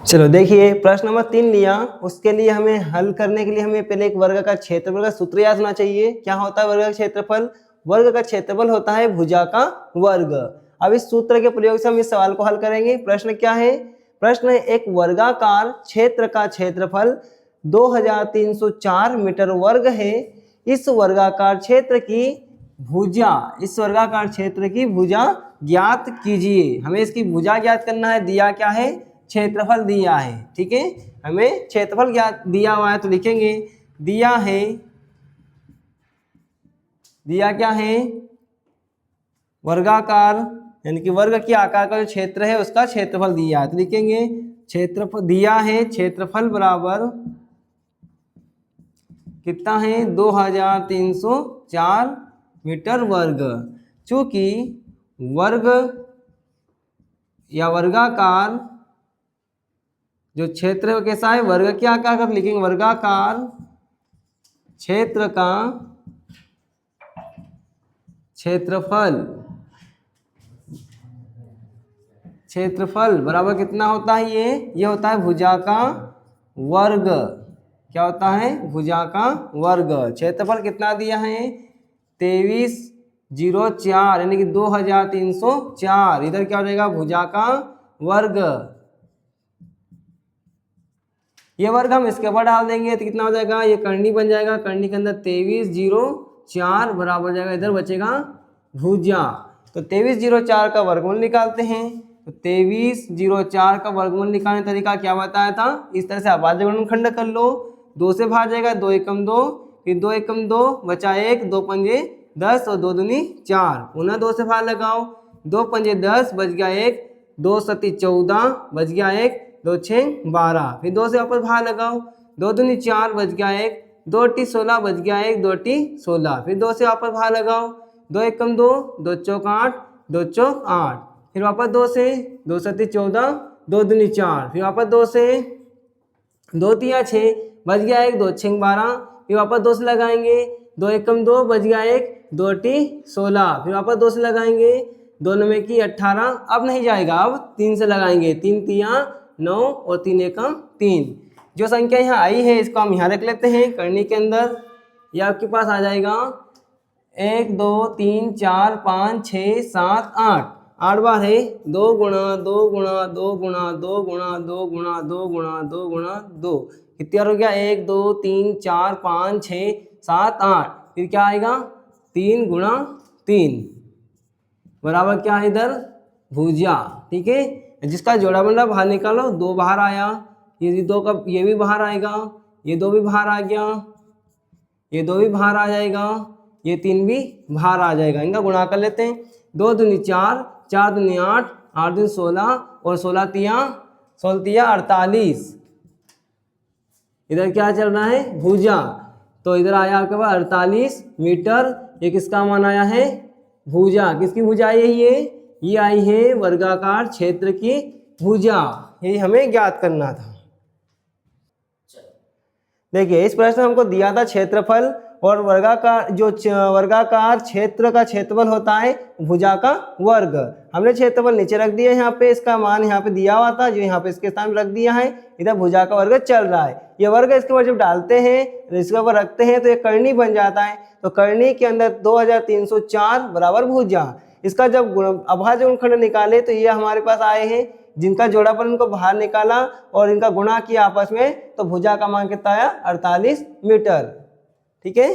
चलो देखिए प्रश्न नंबर 3 लिया, उसके लिए हमें हल करने के लिए हमें पहले एक वर्ग का क्षेत्रफल का सूत्र याद होना चाहिए। क्या होता है वर्ग का क्षेत्रफल? वर्ग का क्षेत्रफल होता है भुजा का वर्ग। अब इस सूत्र के प्रयोग से हम इस सवाल को हल करेंगे। प्रश्न क्या है? प्रश्न है एक वर्गाकार क्षेत्र का क्षेत्रफल 2304 मीटर वर्ग है। इस वर्गाकार क्षेत्र की भुजा ज्ञात कीजिए। हमें इसकी भुजा ज्ञात करना है। दिया क्या है? क्षेत्रफल दिया है। ठीक है, हमें क्षेत्रफल ज्ञात दिया हुआ है तो लिखेंगे दिया क्या है? वर्गाकार, यानी कि वर्ग के आकार का जो क्षेत्र है उसका क्षेत्रफल दिया है तो लिखेंगे क्षेत्रफल दिया है। क्षेत्रफल बराबर कितना है? 2304 मीटर वर्ग। चूंकि वर्ग या वर्गाकार जो क्षेत्र है वो कैसा है? वर्ग के आकार का, लिखेंगे वर्गाकार क्षेत्र का क्षेत्रफल बराबर कितना होता है? ये होता है भुजा का वर्ग। क्या होता है? भुजा का वर्ग। क्षेत्रफल कितना दिया है? 2304 यानी कि 2304। इधर क्या हो जाएगा? भुजा का वर्ग। ये वर्ग हम इसके ऊपर डाल देंगे तो कितना हो जाएगा? ये करनी बन जाएगा। करनी के अंदर 2304 बराबर हो जाएगा, इधर बचेगा भुजा। तो 2304 का वर्गमूल निकालते हैं। तो 2304 का वर्गमूल निकालने का तरीका क्या बताया था? इस तरह से अभाज्य गुणनखंड कर लो। 2 से भाग जाएगा, 2 एकम 2, फिर 2 एकम 2 बचा 1, 2 पंजे 10 और 2 दूनी 4। पुनः 2 से भाग लगाओ, 2 पंजे 10 बच गया 1, 2 सती 14 बच गया 1, 2 6 12। फिर 2 से वापस भाग लगाओ, 2 दूनी 4 बच गया 1, 2 टी 16 बच गया 1, 2 टी 16। फिर 2 से वापस भाग लगाओ, 2 एकम 2, 2 चौक 8, 2 चौक 8। फिर वापस 2 से, 2 सती 14, 2 दूनी 4। फिर वापस 2 से, 2 तिया 6 बच गया 1, 2 6 12। फिर वापस 2 से लगाएंगे, 2 एकम 2 बच गया 1, 2 टी 16। फिर वापस 2 से लगाएंगे, 2 नवे की 18। अब नहीं जाएगा, अब 3 से लगाएंगे, 3 तिया 9 और 3 एकम 3। जो संख्या यहाँ आई है इसको हम यहाँ रख लेते हैं करनी के अंदर। यह आपके पास आ जाएगा 1 2 3 4 5 6 7 8। 8 बार है, 2 गुणा 2 गुणा 2 गुणा 2 गुणा 2 गुणा 2 गुणा 2 गुणा 2। कितनी बार हो गया? 1 2 3 4 5 6 7 8। फिर क्या आएगा? 3 गुणा 3 बराबर क्या है? इधर भुजा। ठीक है, जिसका जोड़ा बन रहा बाहर निकालो। 2 बाहर आया, ये 2 का ये भी बाहर आएगा, ये 2 भी बाहर आ गया, ये 2 भी बाहर आ जाएगा, ये 3 भी बाहर आ जाएगा। इनका गुणा कर लेते हैं। 2 दूनी 4, 4 दूनी 8, 8 दूनी 16 और 16 तिया 48। इधर क्या चल रहा है? भुजा। तो इधर आया आपके पास 48 मीटर। ये किसका मान आया है? भुजा। किसकी भुजा आई है? ये आई है वर्गाकार क्षेत्र की भुजा। यही हमें ज्ञात करना था। देखिए इस प्रश्न में हमको दिया था क्षेत्रफल और वर्गाकार क्षेत्र का क्षेत्रफल होता है भुजा का वर्ग। हमने क्षेत्रफल नीचे रख दिया, यहाँ पे इसका मान यहाँ पे दिया हुआ था जो यहाँ पे इसके स्थान रख दिया है। इधर भुजा का वर्ग चल रहा है। ये वर्ग इसके ऊपर जब डालते हैं, इसके ऊपर रखते हैं तो ये करनी बन जाता है। तो करनी के अंदर 2304 बराबर भुजा। इसका जब अभाज्य गुणनखंड निकाले तो ये हमारे पास आए हैं, जिनका जोड़ापन इनको बाहर निकाला और इनका गुणा किया आपस में, तो भुजा का मान कितना आया? 48 मीटर। ठीक है।